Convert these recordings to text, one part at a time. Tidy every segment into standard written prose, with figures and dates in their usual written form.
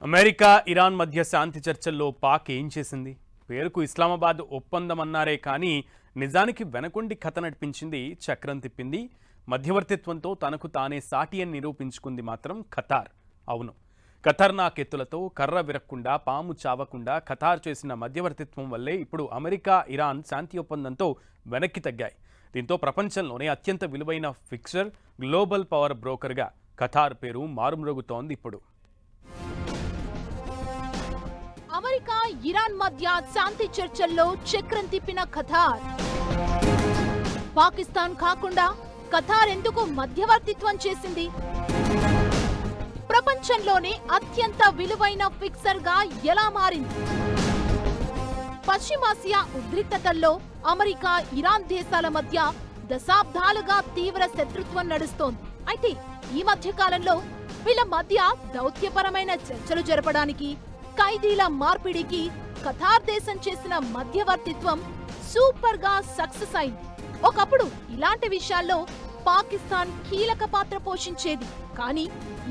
America Iran మధ్య శాంతి చర్చల్లో పాక్ ఏం చేసింది? పేరుకు ఇస్లామాబాద్ ఒప్పందం అన్నారే కానీ నిజానికి వెనకుండి కథ నడిపించింది, చక్రం తిప్పింది. మధ్యవర్తిత్వంతో తనకు తానే సాటి అని నిరూపించుకుంది మాత్రం ఖతార్. అవును, ఖతర్నాకెత్తులతో కర్ర విరక్కుండా పాము చావకుండా ఖతార్ చేసిన మధ్యవర్తిత్వం వల్లే ఇప్పుడు అమెరికా ఇరాన్ శాంతి ఒప్పందంతో వెనక్కి తగ్గాయి. దీంతో ప్రపంచంలోనే అత్యంత విలువైన ఫిక్సర్, గ్లోబల్ పవర్ బ్రోకర్గా ఖతార్ పేరు మారుమ్రోగుతోంది ఇప్పుడు. అమెరికా ఇరాన్ మధ్య శాంతి చర్చల్లో చక్రం తిప్పిన ఖతార్. పాకిస్తాన్ కాకుండా ఖతార్ ఎందుకు మధ్యవర్తిత్వం చేసింది? ప్రపంచంలోనే అత్యంత విలువైన ఫిక్సర్ గా ఎలా మారింది? పశ్చిమాసియా ఉద్రిక్తతల్లో అమెరికా ఇరాన్ దేశాల మధ్య దశాబ్దాలుగా తీవ్ర శత్రుత్వం నడుస్తోంది. అయితే ఈ మధ్య కాలంలో వీళ్ళ మధ్య దౌత్యపరమైన చర్చలు జరపడానికి, ఖైదీల మార్పిడికి ఖతార్ దేశం చేసిన మధ్యవర్తిత్వం సూపర్ గా సక్సెస్ అయింది. ఒకప్పుడు ఇలాంటి విషయాల్లో పాకిస్తాన్ కీలక పాత్ర పోషించేది. కానీ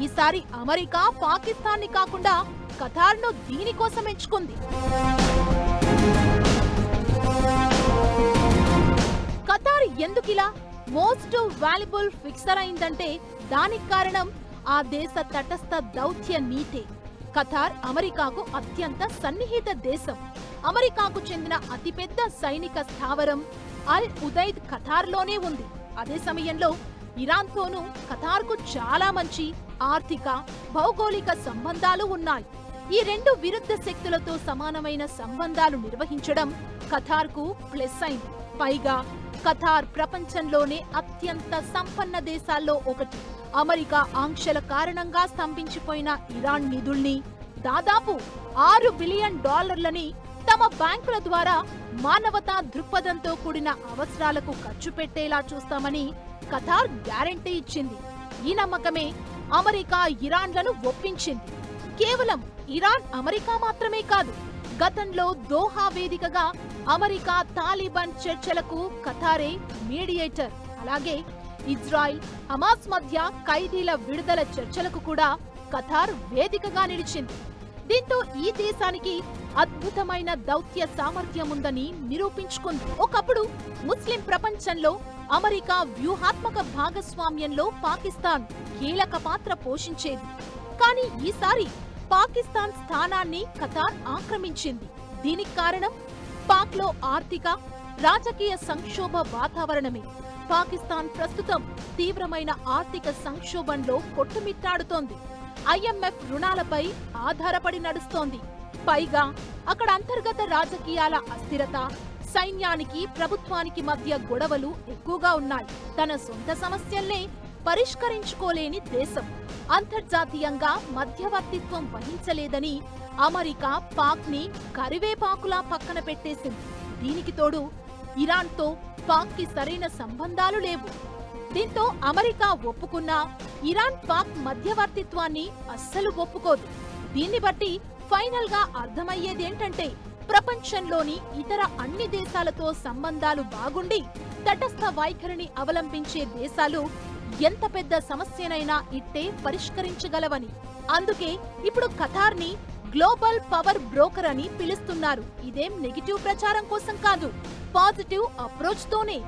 ఈసారి అమెరికా పాకిస్తాన్ ని కాకుండా ఖతార్ ను దీనికోసం ఎంచుకుంది. ఖతార్ ఎందుకిలా మోస్ట్ వాల్యుబుల్ ఫిక్సర్ అయిందంటే దానికి కారణం ఆ దేశ తటస్థ దౌత్య నీతే. ఖతార్ అమెరికాకు అత్యంత సన్నిహిత దేశం. అమెరికాకు చెందిన అతిపెద్ద సైనిక స్థావరం అల్ ఉదైద్ ఖతార్లోనే ఉంది. అదే సమయంలో ఇరాన్తోనూ ఖతార్కు చాలా మంచి ఆర్థిక, భౌగోళిక సంబంధాలు ఉన్నాయి. ఈ రెండు విరుద్ధ శక్తులతో సమానమైన సంబంధాలు నిర్వహించడం ఖతార్కు ప్లస్ అయింది. పైగా ఖతార్ ప్రపంచంలోనే అత్యంత సంపన్న దేశాల్లో ఒకటి. అమెరికా ఆంక్షల కారణంగా స్తంభించిపోయిన ఇరాన్ నిధుల్ని, దాదాపు $6 బిలియన్ తమ బ్యాంకుల ద్వారా మానవతా దృక్పథంతో కూడిన అవసరాలకు ఖర్చు పెట్టేలా చూస్తామని ఖతార్ గ్యారెంటీ ఇచ్చింది. ఈ నమ్మకమే అమెరికా ఇరాన్లను ఒప్పించింది. కేవలం ఇరాన్ అమెరికా మాత్రమే కాదు, గతంలో దోహా వేదికగా అమెరికా తాలిబాన్ చర్చలకు ఖతారే మీడియేటర్. అలాగే ఇజ్రాయిల్, హమాస్ మధ్య ఖైదీల విడుదల చర్చలకు కూడా ఖతార్ వేదికగా నిలిచింది. దీంతో ఈ దేశానికి అద్భుతమైన దౌత్య సామర్థ్యం ఉందని నిరూపించుకుంది. ఒకప్పుడు ముస్లిం ప్రపంచంలో అమెరికా వ్యూహాత్మక భాగస్వామ్యంలో పాకిస్తాన్ కీలక పాత్ర పోషించేది. కానీ ఈసారి పాకిస్తాన్ స్థానాన్ని ఖతార్ ఆక్రమించింది. దీనికి కారణం పాక్లో ఆర్థిక, రాజకీయ సంక్షోభ వాతావరణమే. పాకిస్తాన్ ప్రస్తుతం తీవ్రమైన ఆర్థిక సంక్షోభంలో కొట్టుమిట్టాడుతోంది. IMF రుణాలపై ఆధారపడి నడుస్తోంది. పైగా అక్కడ అంతర్గత రాజకీయాల అస్థిరత, సైన్యానికి ప్రభుత్వానికి మధ్య గొడవలు ఎక్కువగా ఉన్నాయి. తన సొంత సమస్యల్నే పరిష్కరించుకోలేని దేశం అంతర్జాతీయంగా మధ్యవర్తిత్వం వహించలేదని అమెరికా పాక్ ని కరివేపాకులా పక్కన పెట్టేసింది. దీనికి తోడు ఇరాన్తో పాక్ కి సరైన సంబంధాలు లేవు. దీంతో అమెరికా ఒప్పుకున్నా ఇరాన్ పాక్ మధ్యవర్తిత్వాన్ని అస్సలు ఒప్పుకోదు. దీన్ని బట్టి ఫైనల్ గా అర్థమయ్యేదేంటంటే ప్రపంచంలోని ఇతర అన్ని దేశాలతో సంబంధాలు బాగుండి తటస్థ వైఖరిని అవలంబించే దేశాలు ఎంత పెద్ద సమస్యనైనా ఇట్టే పరిష్కరించగలవని. అందుకే ఇప్పుడు ఖతార్ ని గ్లోబల్ పవర్ బ్రోకర్ అని పిలుస్తున్నారు. ఇదేం నెగిటివ్ ప్రచారం కోసం కాదు, పాజిటివ్ అప్రోచ్ తోనే.